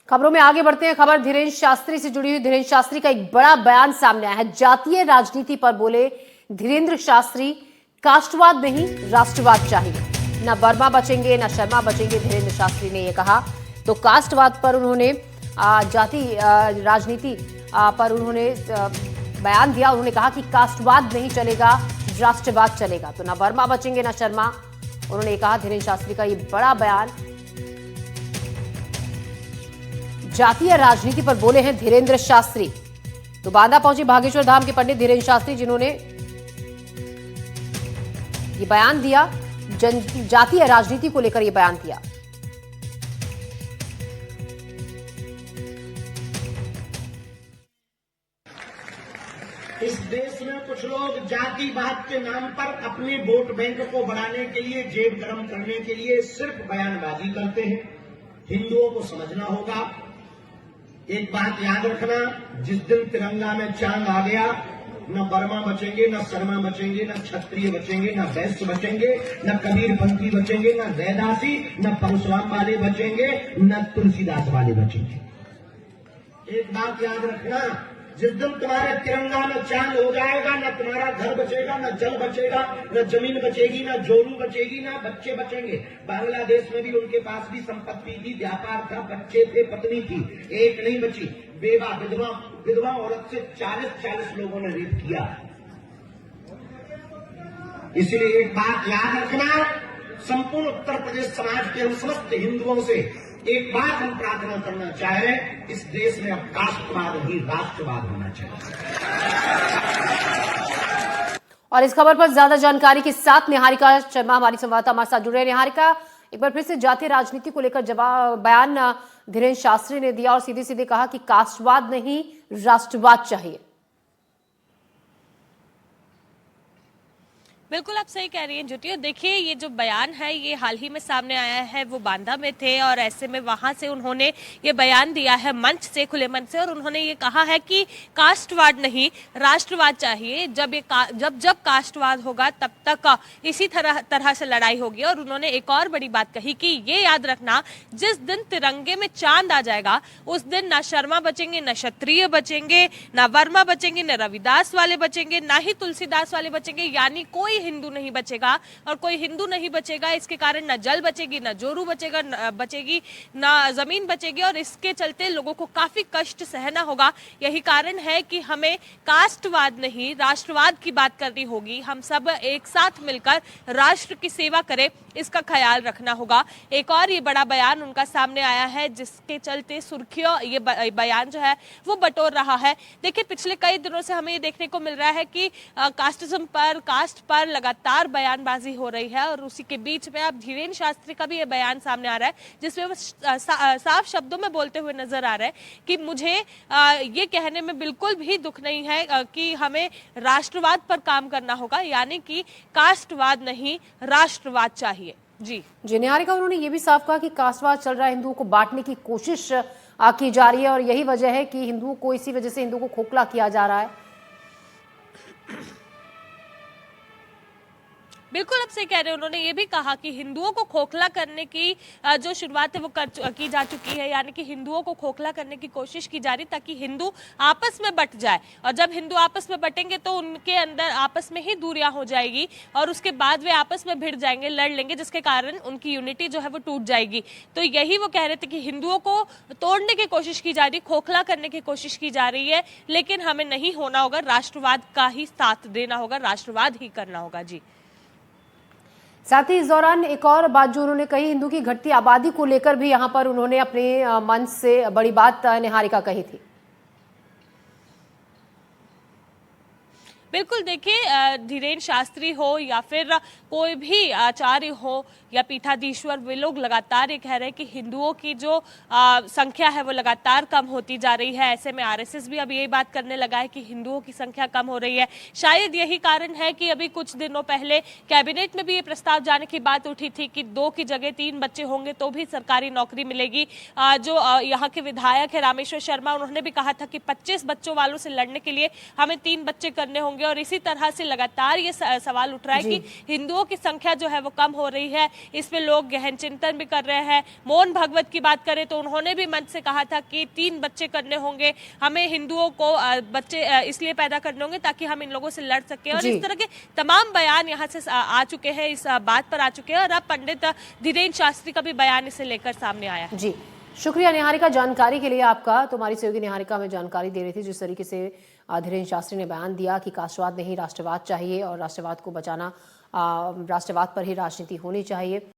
खबरों में आगे बढ़ते हैं। खबर धीरेन्द्र शास्त्री से जुड़ी हुई। धीरेन्द्र शास्त्री का एक बड़ा बयान सामने आया है। जातीय राजनीति पर बोले धीरेन्द्र शास्त्री, कास्टवाद नहीं राष्ट्रवाद चाहिए। न वर्मा बचेंगे न शर्मा बचेंगे, धीरेन्द्र शास्त्री ने यह कहा। तो कास्टवाद पर उन्होंने जाति राजनीति पर उन्होंने बयान दिया। उन्होंने कहा कि कास्टवाद नहीं चलेगा, राष्ट्रवाद चलेगा। तो न वर्मा बचेंगे न शर्मा, उन्होंने कहा। धीरेन्द्र शास्त्री का यह बड़ा बयान। जातीय राजनीति पर बोले हैं धीरेन्द्र शास्त्री। तो बांदा पहुंचे बागेश्वर धाम के पंडित धीरेन्द्र शास्त्री, जिन्होंने ये बयान दिया। जातीय राजनीति को लेकर यह बयान दिया। इस देश में कुछ लोग जातिवाद के नाम पर अपने वोट बैंक को बढ़ाने के लिए, जेब गर्म करने के लिए सिर्फ बयानबाजी करते हैं। हिंदुओं को समझना होगा, एक बात याद रखना, जिस दिन तिरंगा में चांद आ गया, न वर्मा बचेंगे, न शर्मा बचेंगे, न क्षत्रिय बचेंगे, न वैश्य बचेंगे, न कबीरपंथी बचेंगे, न रैदासी, न परशुराम वाले बचेंगे, न तुलसीदास वाले बचेंगे। एक बात याद रखना, जिस दिन तुम्हारे तिरंगा में चांद हो जाएगा, न तुम्हारा घर बचेगा, न जल बचेगा, न जमीन बचेगी, न जोरू बचेगी, न बच्चे बचेंगे। बांग्लादेश में भी उनके पास भी संपत्ति थी, व्यापार था, बच्चे थे, पत्नी थी, एक नहीं बची। बेवा विधवा औरत से 40 लोगों ने रेप किया। इसलिए एक बात याद रखना, संपूर्ण उत्तर प्रदेश समाज के हम समस्त हिंदुओं से एक बात हम प्रार्थना करना चाह रहे हैं, इस देश में अब कास्टवाद ही राष्ट्रवाद होना चाहिए। और इस खबर पर ज्यादा जानकारी के साथ निहारिका शर्मा हमारी संवाददाता हमारे साथ जुड़ रहे हैं। निहारिका, एक बार फिर से जातीय राजनीति को लेकर बयान धीरेन्द्र शास्त्री ने दिया और सीधे सीधे कहा कि कास्टवाद नहीं राष्ट्रवाद चाहिए। बिल्कुल आप सही कह रही हैं ज्योति। देखिए, ये जो बयान है ये हाल ही में सामने आया है। वो बांदा में थे और ऐसे में वहां से उन्होंने ये बयान दिया है मंच से, खुले मंच से, और उन्होंने ये कहा है कि कास्टवाद नहीं राष्ट्रवाद चाहिए। जब कास्टवाद होगा तब तक इसी तरह से लड़ाई होगी। और उन्होंने एक और बड़ी बात कही कि ये याद रखना, जिस दिन तिरंगे में चांद आ जाएगा उस दिन ना शर्मा बचेंगे, न क्षत्रिय बचेंगे, ना वर्मा बचेंगे, न रविदास वाले बचेंगे, ना ही तुलसीदास वाले बचेंगे। यानी कोई हिंदू नहीं बचेगा। और कोई हिंदू नहीं बचेगा, इसके कारण न जल बचेगी, न जोरू बचेगा, न जमीन बचेगी। और इसके चलते लोगों को काफी कष्ट सहना होगा। यही कारण है कि हमें कास्टवाद नहीं राष्ट्रवाद की बात करनी होगी। हम सब एक साथ मिलकर राष्ट्र की सेवा करें, इसका ख्याल रखना होगा। एक और ये बड़ा बयान उनका सामने आया है, जिसके चलते सुर्खियों ये बयान जो है वो बटोर रहा है। देखिए, पिछले कई दिनों से हमें ये देखने को मिल रहा है कि कास्ट पर लगातार बयानबाजी हो रही है। और उसी के बीच में अब धीरेन्द्र शास्त्री का भी ये बयान सामने आ रहा है, जिसमें वो साफ शब्दों में बोलते हुए नजर आ रहा है कि मुझे ये कहने में बिल्कुल भी दुख नहीं है कि हमें राष्ट्रवाद पर काम करना होगा। यानी कि कास्टवाद नहीं राष्ट्रवाद चाहिए। जी निहारिका, उन्होंने ये भी साफ कहा कि कास्टवाद चल रहा है, हिंदुओं को बांटने की कोशिश की जा रही है और यही वजह है कि हिंदुओं को, इसी वजह से हिंदुओं को खोखला किया जा रहा है। बिल्कुल आप सही कह रहे हैं। उन्होंने ये भी कहा कि हिंदुओं को खोखला करने की जो शुरुआत है वो की जा चुकी है। यानी कि हिंदुओं को खोखला करने की कोशिश की जा रही, ताकि हिंदू आपस में बट जाए। और जब हिंदू आपस में बटेंगे तो उनके अंदर आपस में ही दूरियां हो जाएगी और उसके बाद वे आपस में भिड़ जाएंगे, लड़ लेंगे, जिसके कारण उनकी यूनिटी जो है वो टूट जाएगी। तो यही वो कह रहे थे कि हिंदुओं को तोड़ने की कोशिश की जा रही, खोखला करने की कोशिश की जा रही है। लेकिन हमें नहीं होना होगा, राष्ट्रवाद का ही साथ देना होगा, राष्ट्रवाद ही करना होगा। जी, साथ ही इस दौरान एक और बात जो उन्होंने कही, हिंदू की घटती आबादी को लेकर भी यहां पर उन्होंने अपने मंच से बड़ी बात निहारिका कही थी। बिल्कुल, देखिए, धीरेन्द्र शास्त्री हो या फिर कोई भी आचार्य हो या पीठाधीश्वर, वे लोग लगातार ये कह रहे हैं कि हिंदुओं की जो संख्या है वो लगातार कम होती जा रही है। ऐसे में आरएसएस भी अब यही बात करने लगा है कि हिंदुओं की संख्या कम हो रही है। शायद यही कारण है कि अभी कुछ दिनों पहले कैबिनेट में भी ये प्रस्ताव जाने की बात उठी थी कि 2 की जगह 3 बच्चे होंगे तो भी सरकारी नौकरी मिलेगी। जो यहाँ के विधायक है रामेश्वर शर्मा, उन्होंने भी कहा था कि 25 बच्चों वालों से लड़ने के लिए हमें 3 बच्चे करने होंगे। होंगे। और इसी तरह से लगातार ये सवाल उठ रहा है कि हिंदुओं की संख्या जो है वो कम हो रही है। इस पे लोग गहन चिंतन भी कर रहे हैं। मोहन भागवत की बात करें तो उन्होंने भी मंच से कहा था कि 3 बच्चे करने होंगे, हमें हिंदुओं को बच्चे इसलिए पैदा करने होंगे ताकि हम इन लोगों से लड़ सके। और इस तरह के तमाम बयान यहाँ से आ चुके हैं, इस बात पर आ चुके हैं। और अब पंडित धीरेन्द्र शास्त्री का भी बयान इसे लेकर सामने आया है। जी, शुक्रिया निहारिका जानकारी के लिए आपका। तुम्हारी सहयोगी निहारिका हमें जानकारी दे रही थी जिस तरीके से धीरेन्द्र शास्त्री ने बयान दिया कि कास्टवाद नहीं राष्ट्रवाद चाहिए और राष्ट्रवाद को बचाना, राष्ट्रवाद पर ही राजनीति होनी चाहिए।